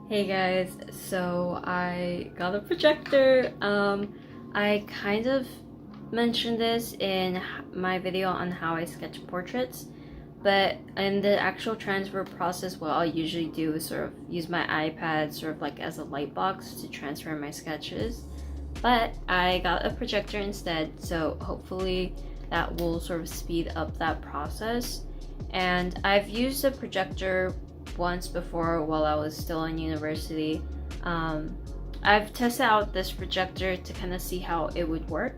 Hey guys, so I got a projector. I kind of mentioned this in my video on how I sketch portraits, but in the actual transfer process, what I'll usually do is sort of use my iPad sort of like as a light box to transfer my sketches. But I got a projector instead, so hopefully that will sort of speed up that process. And I've used a projector once before while I was still in university. I've tested out this projector to kind of see how it would work,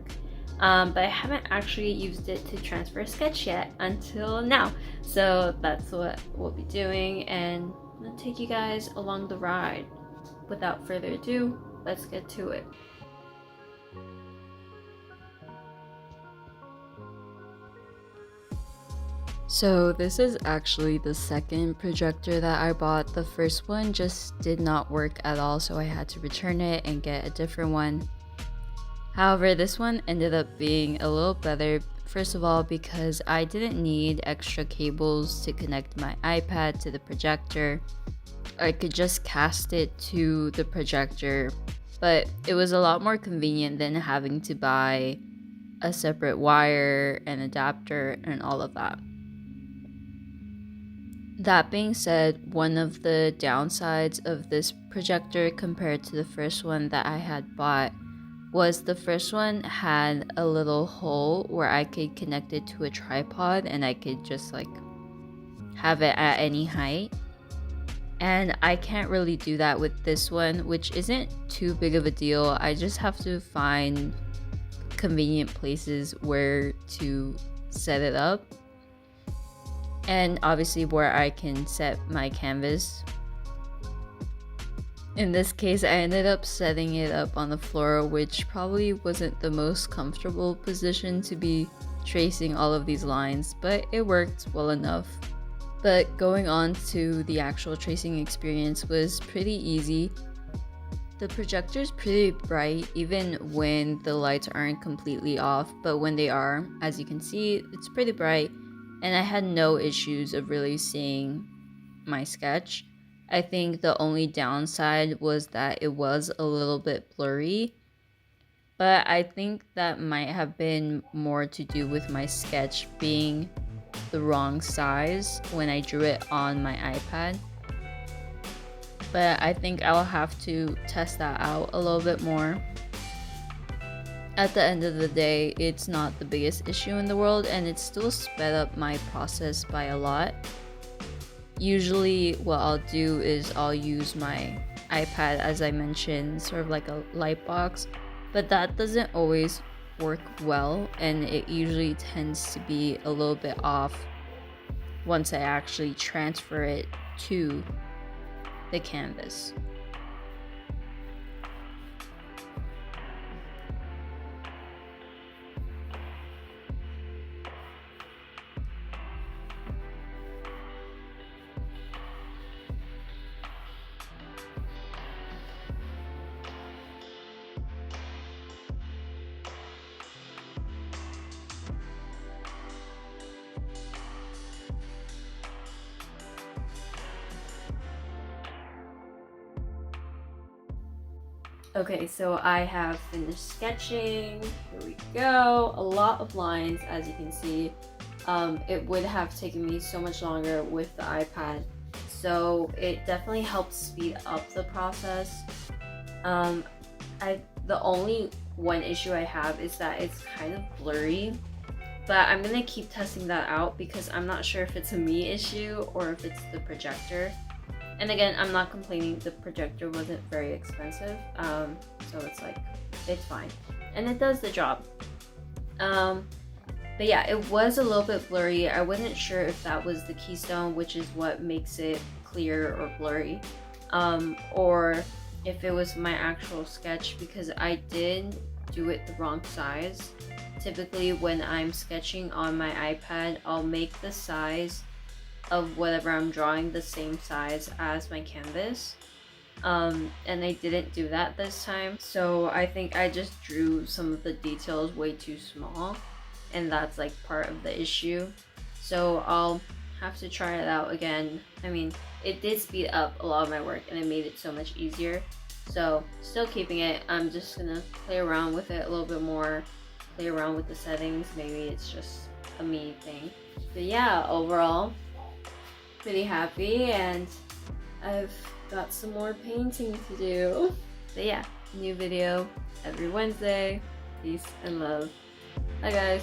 but I haven't actually used it to transfer a sketch yet until now. So that's what we'll be doing, and I'm gonna take you guys along the ride. Without further ado, let's get to it. So this is actually the second projector that I bought. The first one just did not work at all, so I had to return it and get a different one. However, this one ended up being a little better, first of all because I didn't need extra cables to connect my iPad to the projector. I could just cast it to the projector, but it was a lot more convenient than having to buy a separate wire and adapter and all of that. That being said, one of the downsides of this projector compared to the first one that I had bought was the first one had a little hole where I could connect it to a tripod and I could just like have it at any height. And I can't really do that with this one, which isn't too big of a deal. I just have to find convenient places where to set it up. And obviously where I can set my canvas. In this case, I ended up setting it up on the floor, which probably wasn't the most comfortable position to be tracing all of these lines, but it worked well enough. But going on to the actual tracing experience was pretty easy. The projector's pretty bright even when the lights aren't completely off, but when they are, as you can see, it's pretty bright. And I had no issues of really seeing my sketch. I think the only downside was that it was a little bit blurry, but I think that might have been more to do with my sketch being the wrong size when I drew it on my iPad. But I think I'll have to test that out a little bit more. At the end of the day, it's not the biggest issue in the world, and it still sped up my process by a lot. Usually what I'll do is I'll use my iPad, as I mentioned, sort of like a light box, but that doesn't always work well, and it usually tends to be a little bit off once I actually transfer it to the canvas. Okay, so I have finished sketching. Here we go. A lot of lines, as you can see. It would have taken me so much longer with the iPad, so it definitely helps speed up the process. The only one issue I have is that it's kind of blurry, but I'm gonna keep testing that out because I'm not sure if it's a me issue or if it's the projector. And again, I'm not complaining, the projector wasn't very expensive, so it's like, it's fine. And it does the job. But yeah, it was a little bit blurry. I wasn't sure if that was the keystone, which is what makes it clear or blurry, or if it was my actual sketch, because I did do it the wrong size. Typically when I'm sketching on my iPad, I'll make the size of whatever I'm drawing the same size as my canvas, and I didn't do that this time, so I think I just drew some of the details way too small, and that's like part of the issue. So I'll have to try it out again. I mean, it did speed up a lot of my work and it made it so much easier. So still keeping it. I'm just gonna play around with it a little bit more, play around with the settings. Maybe it's just a me thing. But yeah, overall, pretty happy, and I've got some more painting to do. But yeah, new video every Wednesday. Peace and love. Bye guys.